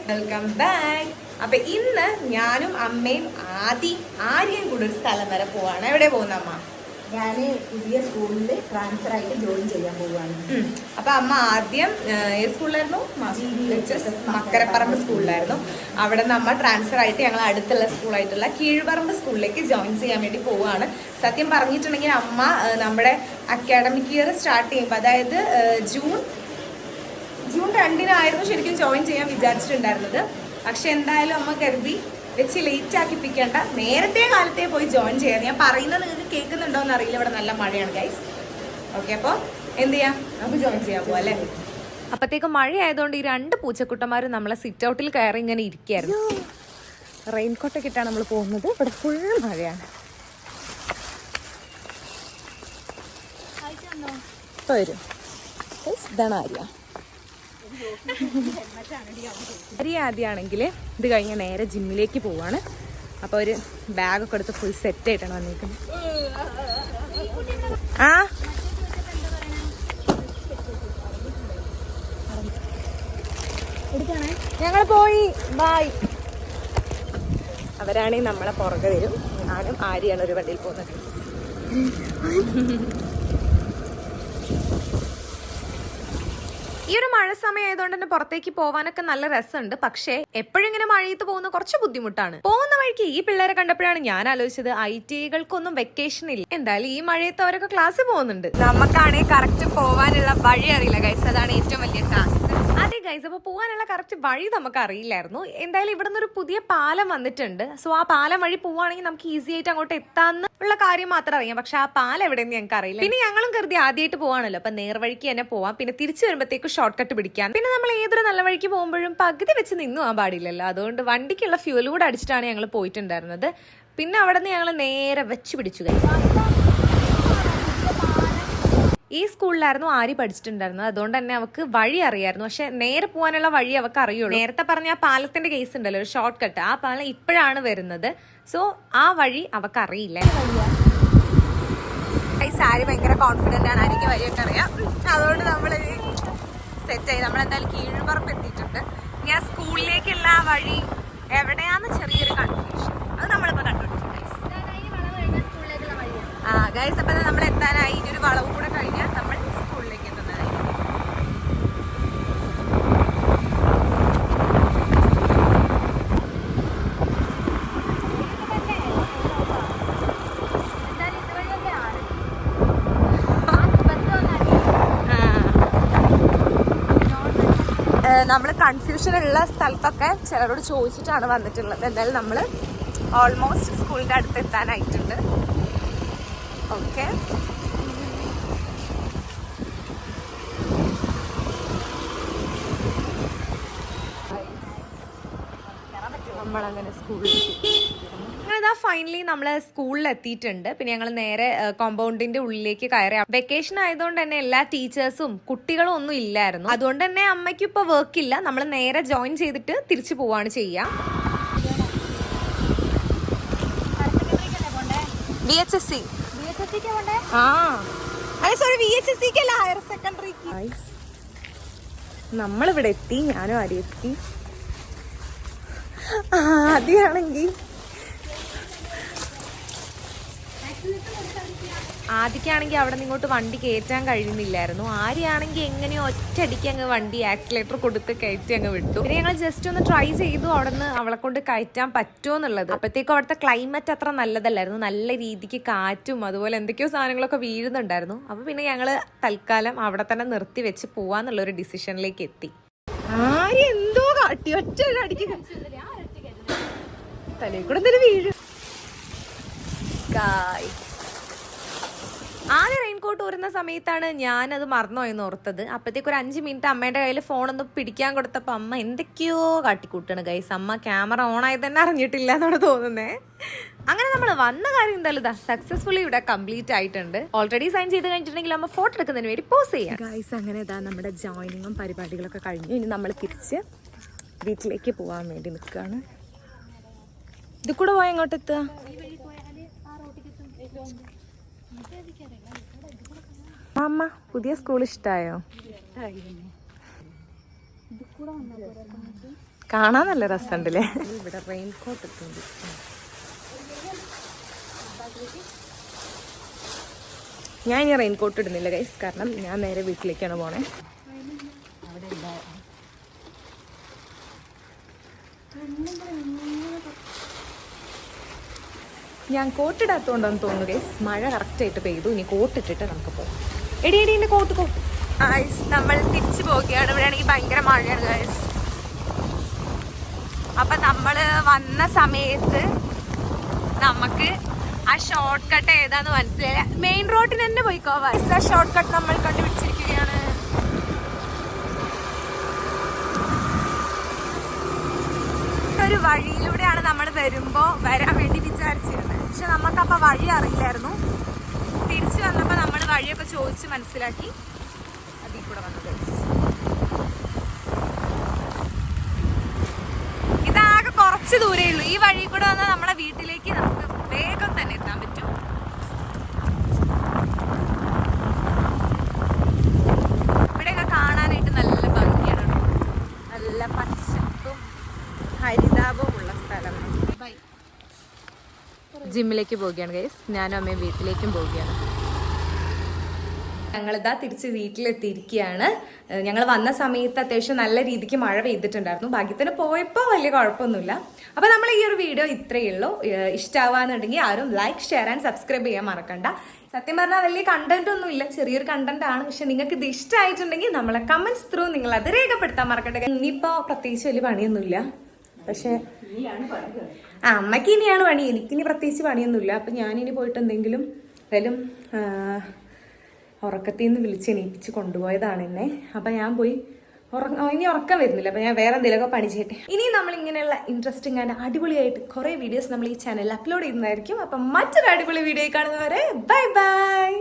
Welcome back. അപ്പൊ ഇന്ന് ഞാനും അമ്മയും ആര്യയും കൂടെ ഒരു സ്ഥലം വരെ പോവാണ്. എവിടെ പോകുന്ന അമ്മ? ഞാൻ പുതിയ സ്കൂളിൽ ട്രാൻസ്ഫർ ആയിട്ട് ജോയിൻ ചെയ്യാൻ പോവുകയാണ്. അപ്പൊ അമ്മ ആദ്യം ഏത് സ്കൂളിലായിരുന്നു? മക്കരപ്പറമ്പ് സ്കൂളിലായിരുന്നു. അവിടെ നിന്ന് അമ്മ ട്രാൻസ്ഫർ ആയിട്ട് ഞങ്ങൾ അടുത്തുള്ള സ്കൂളായിട്ടുള്ള കീഴ്പറമ്പ് സ്കൂളിലേക്ക് ജോയിൻ ചെയ്യാൻ വേണ്ടി പോവുകയാണ്. സത്യം പറഞ്ഞിട്ടുണ്ടെങ്കിൽ അമ്മ നമ്മുടെ അക്കാഡമിക് ഇയർ സ്റ്റാർട്ട് ചെയ്യുമ്പോൾ, അതായത് ജൂൺ 2-നായിരുന്നു ശരിക്കും ജോയിൻ ചെയ്യാൻ വിചാരിച്ചിട്ടുണ്ടായിരുന്നത്. പക്ഷെ എന്തായാലും അമ്മ കരുതി വെച്ച് ലേറ്റ് ആക്കിപ്പിക്കേണ്ട, നേരത്തെ കാലത്തെ പോയി ജോയിൻ ചെയ്യാൻ. ഞാൻ പറയുന്നത് നിങ്ങൾക്ക് കേൾക്കുന്നുണ്ടോ എന്ന് അറിയില്ല, ഇവിടെ നല്ല മഴയാണ് ഗൈസ്. ഓക്കെ, അപ്പോൾ എന്ത് ചെയ്യാം, നമുക്ക് ജോയിൻ ചെയ്യാൻ പോവാം അല്ലേ? അപ്പോഴത്തേക്ക് മഴ ആയതുകൊണ്ട് ഈ 2 പൂച്ചക്കുട്ടന്മാരും നമ്മളെ സിറ്റ് ഔട്ടിൽ കയറി ഇങ്ങനെ ഇരിക്കുകയായിരുന്നു. റെയിൻകോട്ടൊക്കെ ഇട്ടാണ് നമ്മൾ പോകുന്നത്. ഇവിടെ ഫുൾ മഴയാണ്. ഇപ്പോൾ വരും. ഇതാണ് ആദ്യമാണെങ്കിൽ ഇത് കഴിഞ്ഞ് നേരെ ജിമ്മിലേക്ക് പോവാണ്. അപ്പോൾ ഒരു ബാഗൊക്കെ എടുത്ത് ഫുൾ സെറ്റ് ആയിട്ടാണ് വന്നിരിക്കുന്നത്. ഞങ്ങൾ പോയി, ബായ്. അവരാണെങ്കിൽ നമ്മളെ പുറകെ വരും. ഞാനും ആര്യാണ് ഒരു വണ്ടിയിൽ പോകുന്നത്. ഈ ഒരു മഴ സമയം ആയതുകൊണ്ട് തന്നെ പുറത്തേക്ക് പോകാനൊക്കെ നല്ല രസമുണ്ട്. പക്ഷേ എപ്പോഴും ഇങ്ങനെ മഴയത്ത് പോകുന്ന കുറച്ച് ബുദ്ധിമുട്ടാണ്. പോകുന്ന വഴിക്ക് ഈ പിള്ളേരെ കണ്ടപ്പോഴാണ് ഞാൻ ആലോചിച്ചത്, ITIകൾക്കൊന്നും വെക്കേഷൻ ഇല്ല. എന്തായാലും ഈ മഴയത്ത് അവരൊക്കെ ക്ലാസ്സിൽ പോകുന്നുണ്ട്. നമുക്കാണെങ്കിൽ കറക്റ്റ് പോകാനുള്ള വഴി അറിയില്ല ഗൈസ്. അതാണ് ഏറ്റവും വലിയ ടാസ്ക്. അതെ ഗൈസ്, അപ്പൊ പോകാനുള്ള കറക്റ്റ് വഴി നമുക്ക് അറിയില്ലായിരുന്നു. എന്തായാലും ഇവിടെ നിന്ന് ഒരു പുതിയ പാലം വന്നിട്ടുണ്ട്. സോ ആ പാലം വഴി പോവുകയാണെങ്കിൽ നമുക്ക് ഈസി ആയിട്ട് അങ്ങോട്ട് എത്താന്ന് ഉള്ള കാര്യം മാത്രം അറിയാം. പക്ഷെ ആ പാലം എവിടെയെന്ന് ഞങ്ങൾക്ക് അറിയില്ല. പിന്നെ ഞങ്ങളും കരുതി ആദ്യമായിട്ട് പോവാണല്ലോ, അപ്പൊ നേർവഴിക്ക് തന്നെ പോവാം. പിന്നെ തിരിച്ചു വരുമ്പോഴത്തേക്ക് ഷോർട്ട് കട്ട് പിടിക്കാൻ. പിന്നെ നമ്മൾ ഏതൊരു നല്ല വഴിക്ക് പോകുമ്പോഴും പകുതി വെച്ച് നിന്നു പോകാൻ പാടില്ലല്ലോ. അതുകൊണ്ട് വണ്ടിക്കുള്ള ഫ്യൂൽ കൂടെ അടിച്ചിട്ടാണ് ഞങ്ങൾ പോയിട്ടുണ്ടായിരുന്നത്. പിന്നെ അവിടെ നിന്ന് ഞങ്ങൾ നേരെ വെച്ച് പിടിച്ചു ഗൈസ്. ഈ സ്കൂളിലായിരുന്നു ആര്യ പഠിച്ചിട്ടുണ്ടായിരുന്നത്. അതുകൊണ്ട് തന്നെ അവക്ക് വഴി അറിയായിരുന്നു. പക്ഷെ നേരെ പോകാനുള്ള വഴി അവക്ക് അറിയുള്ളൂ. നേരത്തെ പറഞ്ഞ ആ പാലത്തിന്റെ കേസ് ഉണ്ടല്ലോ, ഒരു ഷോർട്ട് കട്ട്, ആ പാലം ഇപ്പോഴാണ് വരുന്നത്. സോ ആ വഴി അവക്ക് അറിയില്ല. ആര്യ ഭയങ്കര കോൺഫിഡന്റ് ആണ്, എനിക്ക് വഴിയൊക്കെ അറിയാം. അതുകൊണ്ട് നമ്മൾ സെറ്റായി. നമ്മളെന്തായാലും കീഴ്പറമ്പ് എത്തിയിട്ടുണ്ട്. ഞാൻ സ്കൂളിലേക്കുള്ള ആ വഴി എവിടെയാന്ന് ചെറിയൊരു കൺഫ്യൂഷൻ, അത് നമ്മളിപ്പോ കണ്ടുപിടിച്ചു ഗൈസ്. അപ്പൊ നമ്മൾ എത്താനായി. ഇനി ഒരു വളവ് കൂടെ കഴിഞ്ഞാൽ നമ്മൾ സ്കൂളിലേക്ക് എത്തുന്നതായി. നമ്മൾ കൺഫ്യൂഷൻ ഉള്ള സ്ഥലത്തൊക്കെ ചിലരോട് ചോദിച്ചിട്ടാണ് വന്നിട്ടുള്ളത്. എന്തായാലും നമ്മൾ ഓൾമോസ്റ്റ് സ്കൂളിന്റെ അടുത്ത് എത്താനായിട്ടുണ്ട്. ഓക്കെ, നമ്മളങ്ങനെ ഫൈനലി നമ്മൾ സ്കൂളിൽ എത്തിയിട്ടുണ്ട്. പിന്നെ ഞങ്ങൾ നേരെ കോമ്പൗണ്ടിന്റെ ഉള്ളിലേക്ക് കയറി. വെക്കേഷൻ ആയതുകൊണ്ട് തന്നെ എല്ലാ ടീച്ചേഴ്സും കുട്ടികളും ഒന്നും ഇല്ലായിരുന്നു. അതുകൊണ്ട് തന്നെ അമ്മയ്ക്ക് ഇപ്പൊ വർക്ക് ഇല്ല. നമ്മൾ നേരെ ജോയിൻ ചെയ്തിട്ട് തിരിച്ചു പോവാണ് ചെയ്യാം. VHSC ഹയർ സെക്കൻഡറിക്ക് നമ്മളിവിടെ എത്തി. ഞാനും ആരും എത്തി. ആദ്യക്കാണെങ്കിൽ അവിടെ നിന്ന് ഇങ്ങോട്ട് വണ്ടി കയറ്റാൻ കഴിയുന്നില്ലായിരുന്നു. ആരെയാണെങ്കിൽ എങ്ങനെയോ ഒറ്റയടിക്ക് അങ്ങ് വണ്ടി ആക്സിലേറ്റർ കൊടുത്ത് കയറ്റി അങ്ങ് വിട്ടു. പിന്നെ ഞങ്ങൾ ജസ്റ്റ് ഒന്ന് ട്രൈ ചെയ്തു അവിടെ നിന്ന് അവളെ കൊണ്ട് കയറ്റാൻ പറ്റുമോ എന്നുള്ളത്. അപ്പോഴത്തേക്കും അവിടുത്തെ ക്ലൈമറ്റ് അത്ര നല്ലതല്ലായിരുന്നു. നല്ല രീതിക്ക് കാറ്റും അതുപോലെ എന്തൊക്കെയോ സാധനങ്ങളൊക്കെ വീഴുന്നുണ്ടായിരുന്നു. അപ്പൊ പിന്നെ ഞങ്ങള് തൽക്കാലം അവിടെ തന്നെ നിർത്തി വെച്ച് പോവാന്നുള്ളൊരു ഡിസിഷനിലേക്ക് എത്തി. ആര്യ എന്തോ കാട്ടി, ഒറ്റ അടിക്ക് തലേ കൂടെ എന്തൊരു വീഴും. ആദ്യം റെയിൻകോട്ട് ഊരുന്ന സമയത്താണ് ഞാനത് മറന്നുപോയെന്ന് ഓർത്തത്. അപ്പോഴത്തേക്ക് ഒരു 5 മിനിറ്റ് അമ്മയുടെ കയ്യിൽ ഫോണൊന്ന് പിടിക്കാൻ കൊടുത്തപ്പോൾ അമ്മ എന്തൊക്കെയോ കാട്ടിക്കൂട്ടാണ് ഗൈസ്. അമ്മ ക്യാമറ ഓൺ ആയത് തന്നെ അറിഞ്ഞിട്ടില്ല എന്നാണ് തോന്നുന്നേ. അങ്ങനെ നമ്മൾ വന്ന കാര്യം എന്തായാലും സക്സസ്ഫുള്ളി ഇവിടെ കംപ്ലീറ്റ് ആയിട്ടുണ്ട്. ഓൾറെഡി സൈൻ ചെയ്ത് കഴിഞ്ഞിട്ടുണ്ടെങ്കിൽ അമ്മ ഫോട്ടോ എടുക്കുന്നതിന് വേണ്ടി പോസ് ചെയ്യാം ഗൈസ്. അങ്ങനെ നമ്മുടെ ജോയിനിങ്ങും പരിപാടികളൊക്കെ കഴിഞ്ഞു. ഇനി നമ്മൾ തിരിച്ച് വീട്ടിലേക്ക് പോകാൻ വേണ്ടി നിൽക്കുകയാണ്. ഇത് കൂടെ പോയാൽ എങ്ങോട്ട് എത്തുക? അമ്മ പുതിയ സ്കൂൾ ഇഷ്ടായോ? കാണാൻ നല്ല രസമുണ്ടല്ലേ. ഇവിടെ റെയിൻകോട്ട് എത്തുന്നുണ്ട്. ഞാൻ ഇനി റെയിൻകോട്ട് ഇടുന്നില്ല ഗൈസ്, കാരണം ഞാൻ നേരെ വീട്ടിലേക്കാണ് പോണേ. ഞാൻ കോട്ടിടാത്തോണ്ടെന്ന് തോന്നുന്നു ഗൈസ്. മഴ കറക്റ്റായിട്ട് പെയ്തു. ഇനി കോട്ടിട്ടിട്ട് നമുക്ക് പോകാം. എടി എന്റെ കോട്ട് ഗൈസ്, നമ്മൾ തിരിച്ചു പോവുകയാണ്. ഇവിടെ ആണെങ്കിൽ ഭയങ്കര മഴയാണ് ഗൈസ്. അപ്പൊ നമ്മള് വന്ന സമയത്ത് നമുക്ക് ആ ഷോർട്ട് കട്ട് ഏതാന്ന് മനസ്സിലായില്ല. മെയിൻ റോഡിന് തന്നെ പോയിക്കോവാ. ആ ഷോർട്ട് കട്ട് നമ്മൾ കണ്ടുപിടിച്ചിരിക്കുകയാണ്. ഒരു വഴിയിലൂടെയാണ് നമ്മൾ വരാൻ വേണ്ടി വിചാരിച്ചിരുന്നത്. പക്ഷെ നമുക്കപ്പോൾ വഴി അറിയില്ലായിരുന്നു. തിരിച്ചു വന്നപ്പോൾ നമ്മൾ വഴിയൊക്കെ ചോദിച്ച് മനസ്സിലാക്കി അതിൽ കൂടെ വന്നത്. ഇതാകെ കുറച്ച് ദൂരേ ഉള്ളൂ. ഈ വഴി കൂടെ വന്നാൽ നമ്മളെ വീട്ടിലേക്ക് നമുക്ക് വേഗം തന്നെ എത്താൻ പറ്റും. ഇവിടെയൊക്കെ കാണാനായിട്ട് നല്ല ഭംഗിയാണ്. നല്ല പച്ചപ്പും ഹരിതാപവും ഉള്ള സ്ഥലമാണ്. ജിമ്മിലേക്ക് പോവുകയാണ് ഗൈസ്. ഞാനും അമ്മയും വീട്ടിലേക്കും പോവുകയാണ്. ഞങ്ങളിതാ തിരിച്ച് വീട്ടിലെത്തിയിരിക്കുകയാണ്. ഞങ്ങൾ വന്ന സമയത്ത് അത്യാവശ്യം നല്ല രീതിക്ക് മഴ പെയ്തിട്ടുണ്ടായിരുന്നു. ഭാഗ്യത്തിന് പോയപ്പോൾ വലിയ കുഴപ്പമൊന്നുമില്ല. അപ്പോൾ നമ്മൾ ഈ ഒരു വീഡിയോ ഇത്രയേ ഉള്ളൂ. ഇഷ്ടമാവാന്നുണ്ടെങ്കിൽ ആരും ലൈക്ക്, ഷെയർ ആൻഡ് സബ്സ്ക്രൈബ് ചെയ്യാൻ മറക്കണ്ട. സത്യം പറഞ്ഞാൽ വലിയ കണ്ടന്റ് ഒന്നും ഇല്ല, ചെറിയൊരു കണ്ടന്റ് ആണ്. പക്ഷെ നിങ്ങൾക്ക് ഇത് ഇഷ്ടമായിട്ടുണ്ടെങ്കിൽ നമ്മളെ കമന്റ്സ് ത്രൂ നിങ്ങൾ അത് രേഖപ്പെടുത്താൻ മറക്കണ്ട. ഇനിയിപ്പോൾ പ്രത്യേകിച്ച് വലിയ പണിയൊന്നുമില്ല. പക്ഷെ അമ്മയ്ക്ക് ഇനിയാണ് പണി, എനിക്കിനി പ്രത്യേകിച്ച് പണിയൊന്നുമില്ല. അപ്പം ഞാനിനി പോയിട്ട് എന്തെങ്കിലും ഉറക്കത്തിൽ നിന്ന് വിളിച്ചെണീപ്പിച്ച് കൊണ്ടുപോയതാണ് എന്നെ. അപ്പം ഞാൻ പോയി ഇനി ഉറക്കം വരുന്നില്ല. അപ്പം ഞാൻ വേറെ എന്തെങ്കിലുമൊക്കെ പണി ചെയ്യട്ടെ. ഇനി നമ്മൾ ഇങ്ങനെയുള്ള ഇൻട്രസ്റ്റിംഗ് ആൻഡ് അടിപൊളിയായിട്ട് കുറേ വീഡിയോസ് നമ്മൾ ഈ ചാനലിൽ അപ്ലോഡ് ചെയ്യുന്നതായിരിക്കും. അപ്പം മറ്റൊരു അടിപൊളി വീഡിയോ കാണുന്നവരെ ബൈ ബൈ.